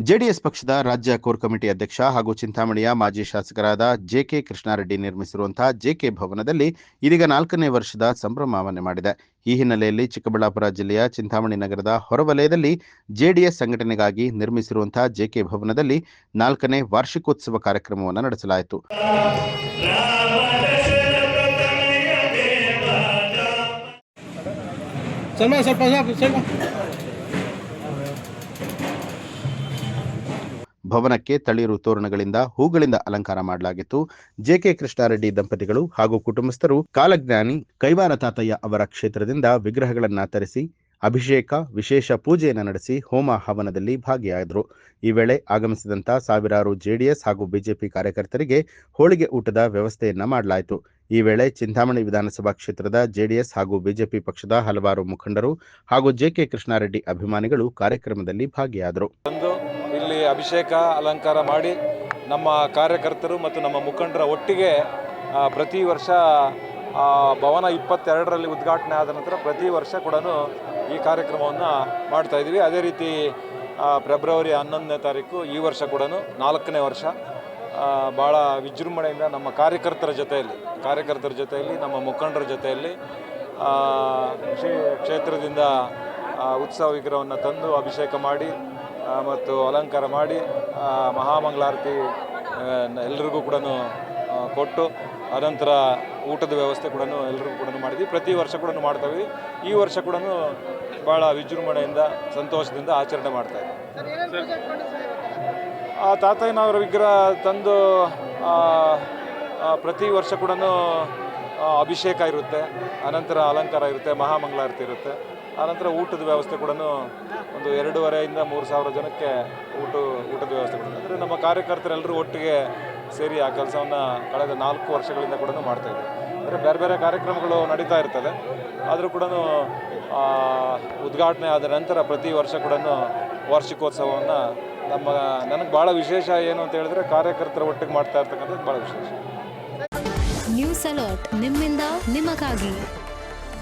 JDS ಪಕ್ಷದ ರಾಜ್ಯ core committee ಅಧ್ಯಕ್ಷ ಹಾಗೂ ಚಿಂತಾಮಣಿಯ ಮಾಜಿ ಶಾಸಕರಾದ ಜೆಕೆ ಕೃಷ್ಣಾರೆಡ್ಡಿ ನಿರ್ಮಿಸಿರುವಂತಹ ಜೆಕೆ ಭವನದಲ್ಲಿ ಇದೀಗ 4ನೇ ವರ್ಷದ ಸಂಭ್ರಮಾಚರಣೆ ಮಾಡಿದೆ. ಈ ಹಿನ್ನೆಲೆಯಲ್ಲಿ ಚಿಕ್ಕಬಳ್ಳಾಪುರ ಜಿಲ್ಲೆಯ ಚಿಂತಾಮಣಿ ನಗರದ ಹೊರವಲಯದಲ್ಲಿ ಜೆಡಿಎಸ್ ಸಂಘಟನೆಗಾಗಿ ನಿರ್ಮಿಸಿರುವಂತಹ ಜೆಕೆ ಭವನದಲ್ಲಿ 4ನೇ ವಾರ್ಷಿಕೋತ್ಸವ ಕಾರ್ಯಕ್ರಮವನ್ನು ನಡೆಸಲಾಯಿತು. ಭವನಕ್ಕೆ ತಳಿರು ತೋರಣಗಳಿಂದ ಹೂಗಳಿಂದ ಅಲಂಕಾರ ಮಾಡಲಾಗಿತ್ತು. ಜೆಕೆ ಕೃಷ್ಣಾರೆಡ್ಡಿ ದಂಪತಿಗಳು ಹಾಗೂ ಕುಟುಂಬಸ್ಥರು ಕಾಲಜ್ಞಾನಿ ಕೈವಾರ ತಾತಯ್ಯ ಅವರ ಕ್ಷೇತ್ರದಿಂದ ವಿಗ್ರಹಗಳನ್ನು ತರಿಸಿ ಅಭಿಷೇಕ, ವಿಶೇಷ ಪೂಜೆಯನ್ನು ನಡೆಸಿ ಹೋಮ ಹವನದಲ್ಲಿ ಭಾಗಿಯಾದರು. ಈ ವೇಳೆ ಆಗಮಿಸಿದಂತ ಸಾವಿರಾರು ಜೆಡಿಎಸ್ ಹಾಗೂ ಬಿಜೆಪಿ ಕಾರ್ಯಕರ್ತರಿಗೆ ಹೋಳಿಗೆ ಊಟದ ವ್ಯವಸ್ಥೆಯನ್ನ ಮಾಡಲಾಯಿತು. ಈ ವೇಳೆ ಚಿಂತಾಮಣಿ ವಿಧಾನಸಭಾ ಕ್ಷೇತ್ರದ ಜೆಡಿಎಸ್ ಹಾಗೂ ಬಿಜೆಪಿ ಪಕ್ಷದ ಹಲವಾರು ಮುಖಂಡರು ಹಾಗೂ ಜೆಕೆ ಕೃಷ್ಣಾರೆಡ್ಡಿ ಅಭಿಮಾನಿಗಳು ಕಾರ್ಯಕ್ರಮದಲ್ಲಿ ಭಾಗಿಯಾದರು. ಇಲ್ಲಿ ಅಭಿಷೇಕ ಅಲಂಕಾರ ಮಾಡಿ ನಮ್ಮ ಕಾರ್ಯಕರ್ತರು ಮತ್ತು ನಮ್ಮ ಮುಖಂಡರ ಒಟ್ಟಿಗೆ ಪ್ರತಿ ವರ್ಷ ಭವನ 22ರಲ್ಲಿ ಉದ್ಘಾಟನೆ ಆದ ನಂತರ ಪ್ರತಿ ವರ್ಷ ಕೂಡ ಈ ಕಾರ್ಯಕ್ರಮವನ್ನು ಮಾಡ್ತಾ ಇದ್ದೀವಿ. ಅದೇ ರೀತಿ ಫೆಬ್ರವರಿ 11ನೇ ತಾರೀಕು ಈ ವರ್ಷ ಕೂಡ 4ನೇ ವರ್ಷ ಭಾಳ ವಿಜೃಂಭಣೆಯಿಂದ ನಮ್ಮ ಕಾರ್ಯಕರ್ತರ ಜೊತೆಯಲ್ಲಿ ನಮ್ಮ ಮುಖಂಡರ ಜೊತೆಯಲ್ಲಿ ಕ್ಷೇತ್ರದಿಂದ ಉತ್ಸವ ವಿಗ್ರಹವನ್ನು ತಂದು ಅಭಿಷೇಕ ಮಾಡಿ ಮತ್ತು ಅಲಂಕಾರ ಮಾಡಿ ಮಹಾಮಂಗಳಾರತಿ ಎಲ್ಲರಿಗೂ ಕೂಡ ಕೊಟ್ಟು ಅನಂತರ ಊಟದ ವ್ಯವಸ್ಥೆ ಕೂಡ ಎಲ್ಲರಿಗೂ ಕೂಡ ಮಾಡಿದ್ವಿ. ಪ್ರತಿ ವರ್ಷ ಕೂಡ ಮಾಡ್ತಾಯಿದ್ವಿ. ಈ ವರ್ಷ ಕೂಡ ಭಾಳ ವಿಜೃಂಭಣೆಯಿಂದ ಸಂತೋಷದಿಂದ ಆಚರಣೆ ಮಾಡ್ತಾಯಿದ್ವಿ. ತಾತಯ್ಯನವರ ವಿಗ್ರಹ ತಂದು ಪ್ರತಿ ವರ್ಷ ಕೂಡ ಅಭಿಷೇಕ ಇರುತ್ತೆ, ಅನಂತರ ಅಲಂಕಾರ ಇರುತ್ತೆ, ಮಹಾಮಂಗಳಾರತಿ ಇರುತ್ತೆ, ಆನಂತರ ಊಟದ ವ್ಯವಸ್ಥೆ ಕೂಡ ಒಂದು 2,500ರಿಂದ 3,000 ಜನಕ್ಕೆ ಊಟದ ವ್ಯವಸ್ಥೆ ಕೊಡುತ್ತೆ. ಅಂದರೆ ನಮ್ಮ ಕಾರ್ಯಕರ್ತರೆಲ್ಲರೂ ಒಟ್ಟಿಗೆ ಸೇರಿ ಆ ಕೆಲಸವನ್ನು ಕಳೆದ 4 ವರ್ಷಗಳಿಂದ ಕೂಡ ಮಾಡ್ತಾಯಿದ್ದೀವಿ. ಅಂದರೆ ಬೇರೆ ಬೇರೆ ಕಾರ್ಯಕ್ರಮಗಳು ನಡೀತಾ ಇರ್ತದೆ. ಆದರೂ ಕೂಡ ಉದ್ಘಾಟನೆ ಆದ ನಂತರ ಪ್ರತಿ ವರ್ಷ ಕೂಡ ವಾರ್ಷಿಕೋತ್ಸವವನ್ನು ನನಗೆ ಭಾಳ ವಿಶೇಷ ಏನು ಅಂತ ಹೇಳಿದ್ರೆ ಕಾರ್ಯಕರ್ತರ ಒಟ್ಟಿಗೆ ಮಾಡ್ತಾ ಇರ್ತಕ್ಕಂಥದ್ದು ಭಾಳ ವಿಶೇಷ. ನ್ಯೂಸ್ ಅಲರ್ಟ್ ನಿಮ್ಮಿಂದ ನಿಮಗಾಗಿ.